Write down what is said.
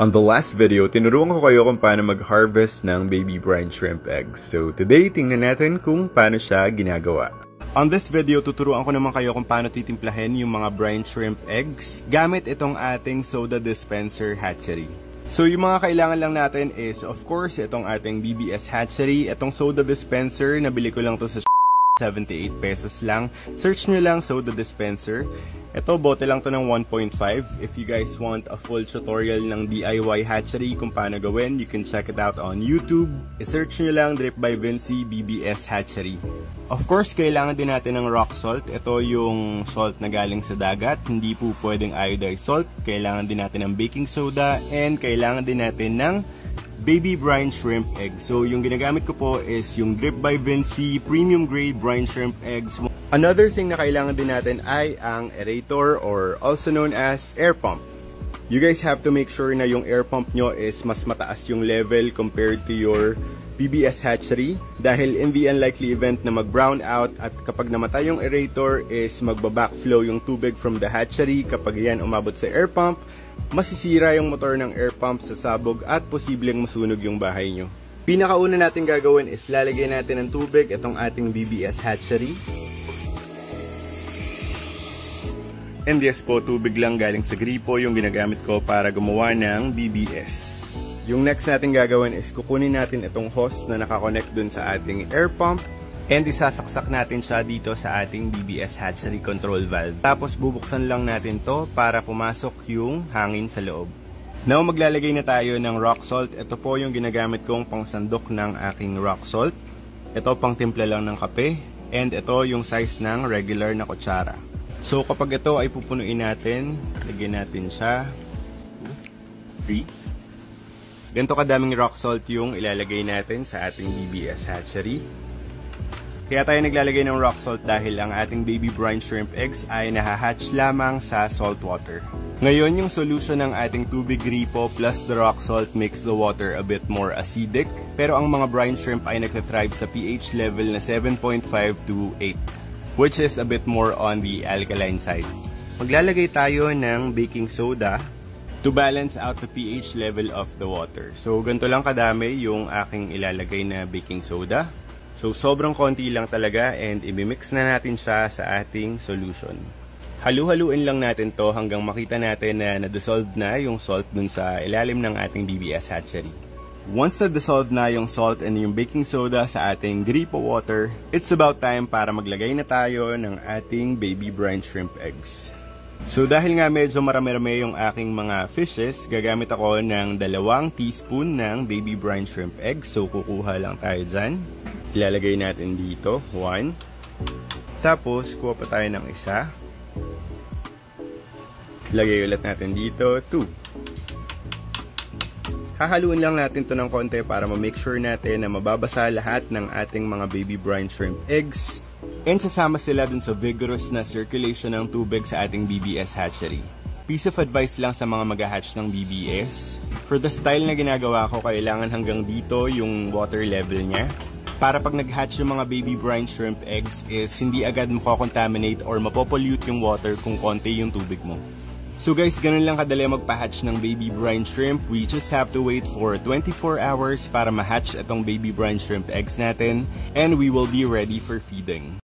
On the last video, tinuruan ko kayo kung paano mag-harvest ng baby brine shrimp eggs. So today, tingnan natin kung paano siya ginagawa. On this video, tuturuan ko naman kayo kung paano titimplahin yung mga brine shrimp eggs gamit itong ating soda dispenser hatchery. So yung mga kailangan lang natin is, of course, itong ating BBS hatchery. Itong soda dispenser, nabili ko lang to sa 78 pesos lang. Search nyo lang soda dispenser. Ito, bote lang to ng 1.5. If you guys want a full tutorial ng DIY hatchery kung paano gawin, you can check it out on YouTube. I-search nyo lang Drip by Vinci BBS Hatchery. Of course, kailangan din natin ng rock salt. Ito yung salt na galing sa dagat. Hindi po pwedeng iodized salt. Kailangan din natin ng baking soda. And kailangan din natin ng baby brine shrimp eggs. So, yung ginagamit ko po is yung Drip by Vinci Premium Grade Brine Shrimp Eggs. Another thing na kailangan din natin ay ang aerator or also known as air pump. You guys have to make sure na yung air pump nyo is mas mataas yung level compared to your BBS hatchery. Dahil in the unlikely event na mag-brown out at kapag namatay yung aerator is magba-backflow yung tubig from the hatchery. Kapag yan umabot sa air pump, masisira yung motor ng air pump sa sabog at posibleng masunog yung bahay nyo. Pinakauna natin gagawin is lalagay natin ng tubig itong ating BBS hatchery. And yes po, tubig lang galing sa gripo yung ginagamit ko para gumawa ng BBS. Yung next natin gagawin is kukunin natin itong hose na nakakonect dun sa ating air pump and isasaksak natin siya dito sa ating BBS hatchery control valve. Tapos bubuksan lang natin to para pumasok yung hangin sa loob. Now maglalagay na tayo ng rock salt. Ito po yung ginagamit kong pangsandok ng aking rock salt. Ito pang timpla lang ng kape and ito yung size ng regular na kutsara. So kapag ito ay pupunuin natin, lagyan natin siya. 3. Ganito kadaming rock salt yung ilalagay natin sa ating BBS hatchery. Kaya tayo naglalagay ng rock salt dahil ang ating baby brine shrimp eggs ay nahahatch lamang sa salt water. Ngayon, yung solution ng ating tubig gripo plus the rock salt makes the water a bit more acidic. Pero ang mga brine shrimp ay nagtathrive sa pH level na 7.5 to 8. Which is a bit more on the alkaline side. Maglalagay tayo ng baking soda to balance out the pH level of the water. So, ganito lang kadami yung aking ilalagay na baking soda. So, sobrang konti lang talaga and imimix na natin siya sa ating solution. Halu-haluin lang natin to hanggang makita natin na na-dissolve na yung salt dun sa ilalim ng ating BBS hatchery. Once na-dissolve na yung salt and yung baking soda sa ating gripo water, it's about time para maglagay na tayo ng ating baby brine shrimp eggs. So dahil nga medyo marami-rami yung aking mga fishes, gagamit ako ng 2 teaspoon ng baby brine shrimp eggs. So kukuha lang tayo dyan. Ilalagay natin dito, 1. Tapos kuha pa tayo ng isa. Lagay ulit natin dito, 2. Hahaluin lang natin to ng konti para ma-make sure natin na mababasa lahat ng ating mga baby brine shrimp eggs and sasama sila dun sa vigorous na circulation ng tubig sa ating BBS hatchery. Piece of advice lang sa mga mag-hatch ng BBS, for the style na ginagawa ko, kailangan hanggang dito yung water level niya para pag nag-hatch yung mga baby brine shrimp eggs is hindi agad mako-contaminate or mapopollute yung water kung konti yung tubig mo. So guys, ganun lang kadali magpa-hatch ng baby brine shrimp. We just have to wait for 24 hours para ma-hatch itong baby brine shrimp eggs natin and we will be ready for feeding.